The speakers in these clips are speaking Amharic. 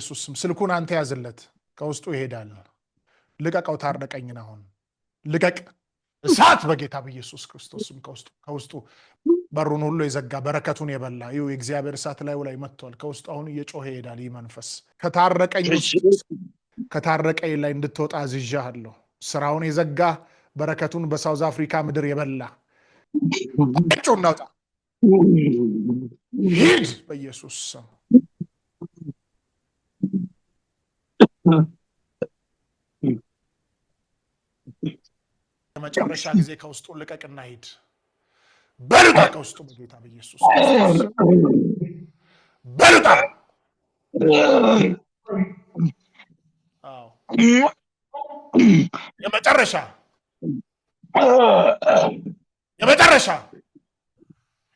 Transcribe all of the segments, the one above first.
በኢየሱስ ስም ስልኩን አንተ ያዝለት ከውስጡ ይሄዳል ልቀቀው ታረቀኝና አሁን ልቀቅ እሳት በጌታ በኢየሱስ ክርስቶስ ስም ከውስጡ በሩን ሁሉ የዘጋ በረከቱን የበላ ይው የእግዚአብሔር እሳት ላይ መጥቷል ከውስጡ አሁን እየጮኸ ይሄዳል ይመንፈስ ከታረቀኝ ላይ እንድትወጣ አዝዣለሁ ስራውን የዘጋ በረከቱን በሳውዝ አፍሪካ ምድር የበላ እጩን እናውጣ ሂድ በኢየሱስ ስም መጨረሻ ጊዜ ከውስጡ ልቀቅና ሂድ በሉታ ከውስጡ በጌታ በኢየሱስ በሉታ አዎ የመጨረሻ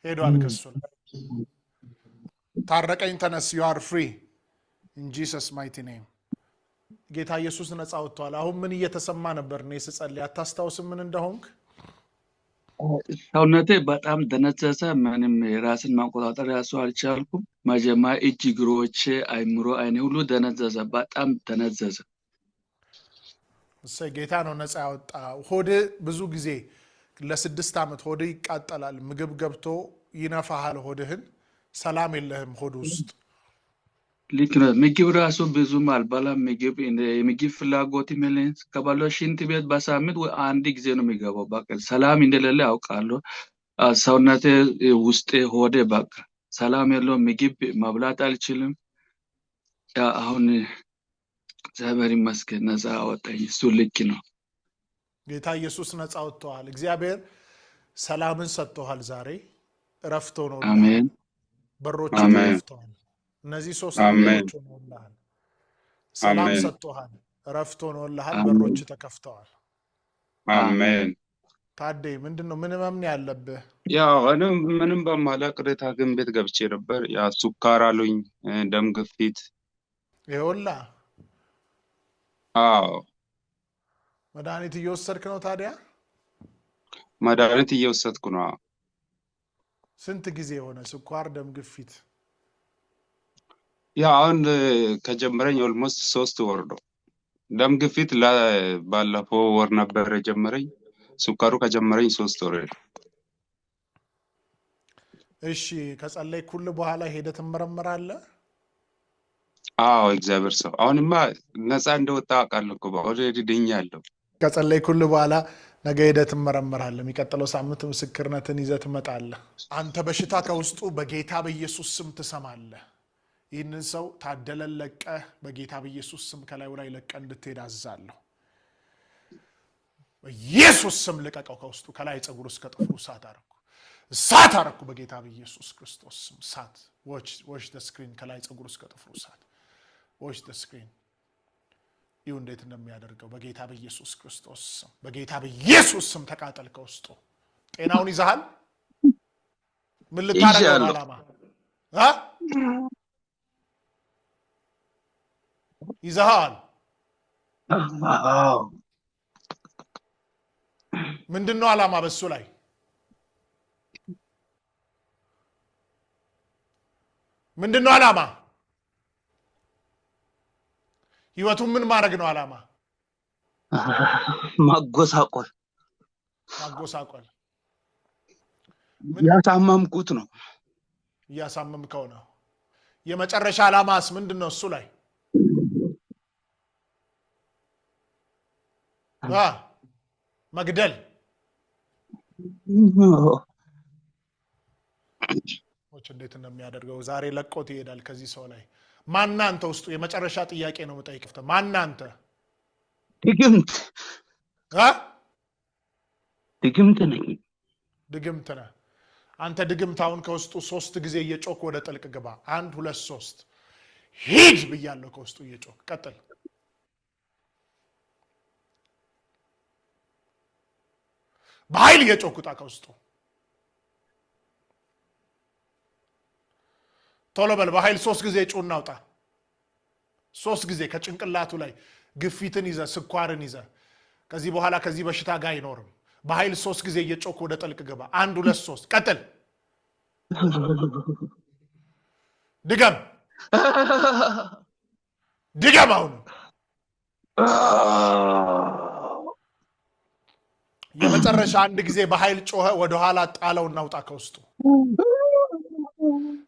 ሄዷል ከሱ ታረቀኝ ተነስ you are free in Jesus mighty name ጌታ ኢየሱስ ነፃ ወጥቷል አሁን ምን እየተሰማ ነበር ነው ስጸልይ አታስታውስም ምን እንደሆንክ ሰውነቴ በጣም ደነዘዘ ምንም ራስን ማቆጣጠር ያለው አልቻልኩም መጀመሪያ እጅ እግሮቼ አይምሮ አይኔ ሁሉ ደነዘዘ በጣም ደነዘዘ ጌታ ነው ነፃ ያወጣ ሆድ ብዙ ጊዜ ለ6 አመት ሆድ ይቃጠላል ምግብ ገብቶ ይነፋሃል ሆድህን ሰላም የለህም ሆድ ውስጥ ልክነ ምግብ ራሱ ብዙም አልበላም ምግብ ፍላጎት ይመለኝ ከበላው ሽንት ቤት በሳምንት ወይ አንድ ጊዜ ነው የሚገባው በቃ ሰላም እንደሌለ አውቃለሁ ሰውነቴ ውስጥ ሆዴ በቃ ሰላም የለው ምግብ መብላት አልችልም አሁን እግዚአብሔር ይመስገን ነፃ አወጣኝ እሱ ልክ ነው ጌታ ኢየሱስ ነፃ ወጥቷል እግዚአብሔር ሰላምን ሰጥቷል ዛሬ እረፍት ሆኖ አሜን በሮች ተከፍተዋል እነዚህ ሶስት ነገሮች ሆነውልሃል ሰላም ሰጥቷል እረፍት ሆኖልሃል በሮች ተከፍተዋል አሜን ታዴ ምንድነው ምን ማምን ያለብህ ያው ምንም በማላቅሬታ ግን ቤት ገብቼ ነበር ያ ሱካር አሉኝ ደም ግፊት ይወላ አዎ መድኃኒት እየወሰድክ ነው ታዲያ መድኃኒት እየወሰድኩ ነው ስንት ጊዜ ሆነ ስኳር ደም ግፊት ያ አሁን ከጀመረኝ ኦልሞስት 3 ወር ነው ደም ግፊት ባለፈው ወር ነበር ጀመረኝ ስኳሩ ከጀመረኝ 3 ወር እሺ ከጸለይ ኩል በኋላ ሄደ ተመረመራለህ አዎ እግዚአብሔር ሰው አሁንማ ነፃ እንደወጣ አቃልኩ ኦልሬዲ ድኛለሁ ከጸለይ ኩል በኋላ ነገ ሄደ ተመረመራለህ የሚቀጥለው ሳምንት ምስክርነትን ይዘህ ትመጣለህ አንተ በሽታ ከውስጡ በጌታ በኢየሱስ ስም ትሰማለህ ይህንን ሰው ታደለለቀ በጌታ በኢየሱስ ስም ከላዩ ላይ ለቀ እንድትሄድ አዛለሁ በኢየሱስ ስም ለቀቀው ከውስጡ ከላይ ጸጉሩ እስከ ጥፍሩ እሳት አረኩ በጌታ በኢየሱስ ክርስቶስ ስም እሳት watch the screen ከላይ ጸጉሩ እስከ ጥፍሩ እሳት watch the screen ይሁን እንዴት እንደሚያደርገው በጌታ በኢየሱስ ክርስቶስ ስም በጌታ በኢየሱስ ስም ተቃጠል ከውስጡ ጤናውን ይዛሃል ምን ልታረጋው አላማ ይዛሃል ምንድነው አላማ በሱ ላይ ምንድነው አላማ ህይወቱን ምን ማድረግ ነው አላማ ማጎሳቆል ያሳመምኩት ነው ያሳመምከው ነው የመጨረሻ አላማስ ምንድነው እሱ ላይ መግደል እንዴት እንደሚያደርገው ዛሬ ለቆት ይሄዳል ከዚህ ሰው ላይ ማናንተ ውስጡ የመጨረሻ ጥያቄ ነው መጠይቅፍተ ማናንተ ድግምት ነኝ ድግምት ነህ አንተ ድግምታውን ከውስጡ 3 ጊዜ እየጮክ ወደ ጥልቅ ግባ 1 2 3 ሂድ ብያለሁ ከውስጡ እየጮክ ቀጥል በኃይል እየጮክ ጣ ከውስጡ ቶሎ በል በኃይል 3 ጊዜ ጮና አውጣ 3 ጊዜ ከጭንቅላቱ ላይ ግፊትን ይዘ ስኳርን ይዘ ከዚህ በኋላ ከዚህ በሽታ ጋር አይኖርም በኃይል 3 ጊዜ እየጮክ ወደ ጥልቅ ግባ 1 2 3 ቀጥል ድገም ድገም አሁን። የመጨረሻ አንድ ጊዜ በኃይል ጮኸ፣ ወደኋላ ጣለው፣ እናውጣ ከውስጡ።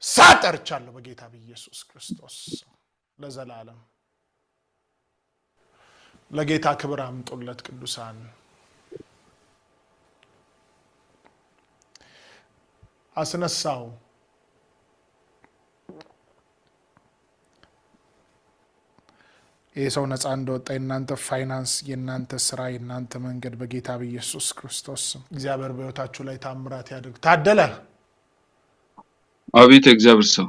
ሳጠርቻለሁ በጌታ በኢየሱስ ክርስቶስ ለዘላለም። ለጌታ ክብር አምጡለት ቅዱሳን። አስነሳው። ይህ ሰው ነፃ እንደወጣ የእናንተ ፋይናንስ፣ የእናንተ ስራ፣ የእናንተ መንገድ በጌታ በኢየሱስ ክርስቶስ እግዚአብሔር በሕይወታችሁ ላይ ታምራት ያድርግ። ታደለ አቤት እግዚአብሔር ሰው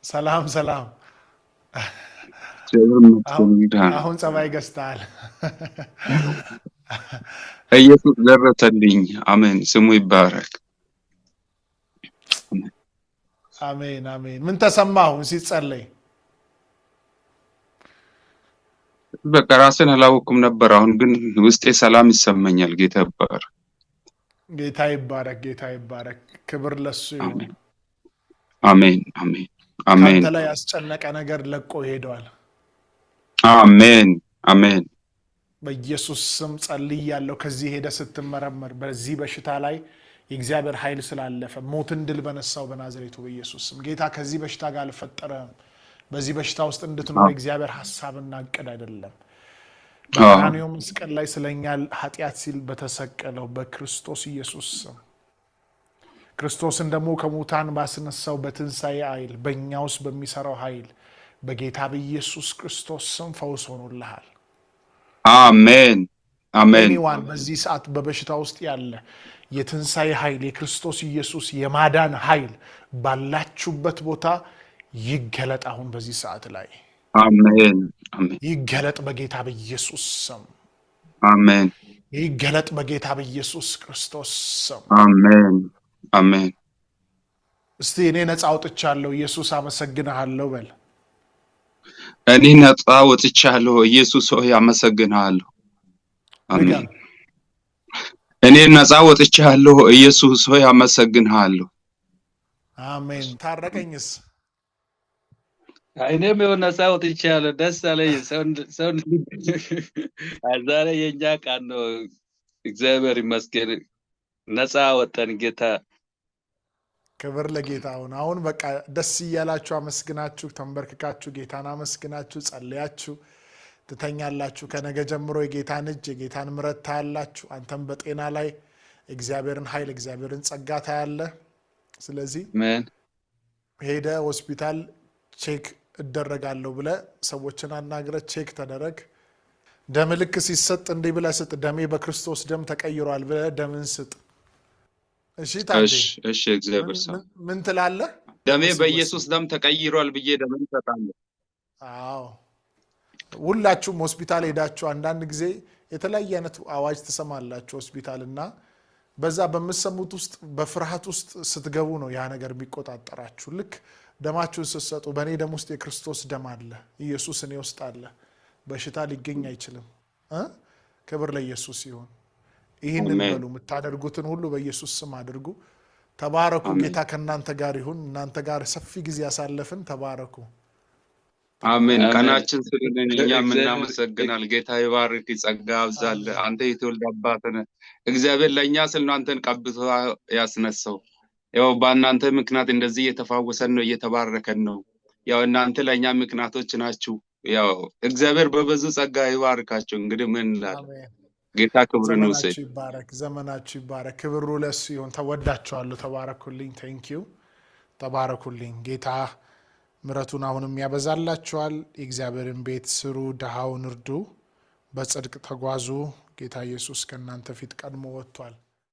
ሰላም ሰላም። አሁን ጸባይ ገዝተሃል። ኢየሱስ ደረሰልኝ። አሜን፣ ስሙ ይባረክ። አሜን አሜን። ምን ተሰማሁ ሲጸለይ? በቃ ራሴን አላወኩም ነበር። አሁን ግን ውስጤ ሰላም ይሰማኛል። ጌታ ይባረክ። ጌታ ይባረክ። ጌታ ይባረክ። ክብር ለሱ ይሁን። አሜን አሜን አሜን። ካንተ ላይ ያስጨነቀ ነገር ለቆ ይሄዳል። አሜን አሜን። በኢየሱስ ስም ጸልያለሁ። ከዚህ ሄደ ስትመረመር በዚህ በሽታ ላይ የእግዚአብሔር ኃይል ስላለፈ ሞትን ድል በነሳው በናዝሬቱ በኢየሱስ ስም ጌታ ከዚህ በሽታ ጋር አልፈጠረም። በዚህ በሽታ ውስጥ እንድትኖር የእግዚአብሔር ሐሳብና እቅድ አይደለም። በቀራንዮ መስቀል ላይ ስለኛ ኃጢአት ሲል በተሰቀለው በክርስቶስ ኢየሱስ ስም ክርስቶስን ደግሞ ከሙታን ባስነሳው በትንሣኤ ኃይል በእኛ ውስጥ በሚሰራው ኃይል በጌታ በኢየሱስ ክርስቶስ ስም ፈውስ ሆኖልሃል። አሜን አሜን። እኔዋን በዚህ ሰዓት በበሽታ ውስጥ ያለ የትንሣኤ ኃይል የክርስቶስ ኢየሱስ የማዳን ኃይል ባላችሁበት ቦታ ይገለጥ። አሁን በዚህ ሰዓት ላይ አሜን አሜን። ይገለጥ በጌታ በኢየሱስ ስም አሜን። ይገለጥ በጌታ በኢየሱስ ክርስቶስ ስም አሜን አሜን። እስቲ እኔ ነፃ አውጥቻለሁ ኢየሱስ አመሰግንሃለሁ በል። እኔ ነፃ ወጥቻለሁ ኢየሱስ ሆይ አመሰግንሃለሁ። አሜን። እኔ ነፃ ወጥቻለሁ ኢየሱስ ሆይ አመሰግንሃለሁ። አሜን። ታረቀኝስ? እኔም ነፃ ወጥቻለሁ። ደስ አለኝ። ሰው ዛሬ የኛ ቀን ነው። እግዚአብሔር ይመስገን። ነፃ ወጣን። ጌታ ክብር ለጌታ ይሁን። አሁን በቃ ደስ እያላችሁ አመስግናችሁ ተንበርክካችሁ ጌታን አመስግናችሁ ጸልያችሁ ትተኛላችሁ። ከነገ ጀምሮ የጌታን እጅ የጌታን ምሕረት ታያላችሁ። አንተም በጤና ላይ እግዚአብሔርን ኃይል እግዚአብሔርን ጸጋ ታያለህ። ስለዚህ ሄደ ሆስፒታል ቼክ እደረጋለሁ ብለህ ሰዎችን አናግረህ ቼክ ተደረግ። ደም ልክ ሲሰጥ እንዲህ ብለህ ስጥ። ደሜ በክርስቶስ ደም ተቀይሯል ብለህ ደምን ስጥ። እሺ ታዲያ እሺ እግዚአብሔር ሰው ምን ትላለህ? ደሜ በኢየሱስ ደም ተቀይሯል ብዬ ደምን ሰጣለሁ። አዎ ሁላችሁም ሆስፒታል ሄዳችሁ አንዳንድ ጊዜ የተለያየ አይነት አዋጅ ትሰማላችሁ ሆስፒታል እና በዛ በምትሰሙት ውስጥ በፍርሃት ውስጥ ስትገቡ ነው ያ ነገር የሚቆጣጠራችሁ። ልክ ደማችሁን ስትሰጡ በእኔ ደም ውስጥ የክርስቶስ ደም አለ፣ ኢየሱስ እኔ ውስጥ አለ፣ በሽታ ሊገኝ አይችልም። ክብር ለኢየሱስ ይሁን። ይህንን በሉ። የምታደርጉትን ሁሉ በኢየሱስ ስም አድርጉ። ተባረኩ። ጌታ ከእናንተ ጋር ይሁን። እናንተ ጋር ሰፊ ጊዜ ያሳለፍን። ተባረኩ። አሜን። ቀናችን ስለልን እኛም እናመሰግናል። ጌታ ይባርክ፣ ጸጋ ያብዛል። አንተ የትውልድ አባት ነህ። እግዚአብሔር ለእኛ ስለ አንተን ቀብቶ ያስነሳው። ያው በእናንተ ምክንያት እንደዚህ እየተፋወሰን ነው፣ እየተባረከን ነው። ያው እናንተ ለእኛ ምክንያቶች ናችሁ። ያው እግዚአብሔር በብዙ ጸጋ ይባርካችሁ። እንግዲህ ምን እንላለን? ጌታ ክብርን ውሰድ። ይባረክ፣ ዘመናችሁ ይባረክ። ክብሩ ለሱ ይሁን። ተወዳችኋለሁ። ተባረኩልኝ። ቴንኪው። ተባረኩልኝ። ጌታ ምሕረቱን አሁንም ያበዛላችኋል። የእግዚአብሔርን ቤት ስሩ፣ ድሃውን እርዱ፣ በጽድቅ ተጓዙ። ጌታ ኢየሱስ ከእናንተ ፊት ቀድሞ ወጥቷል።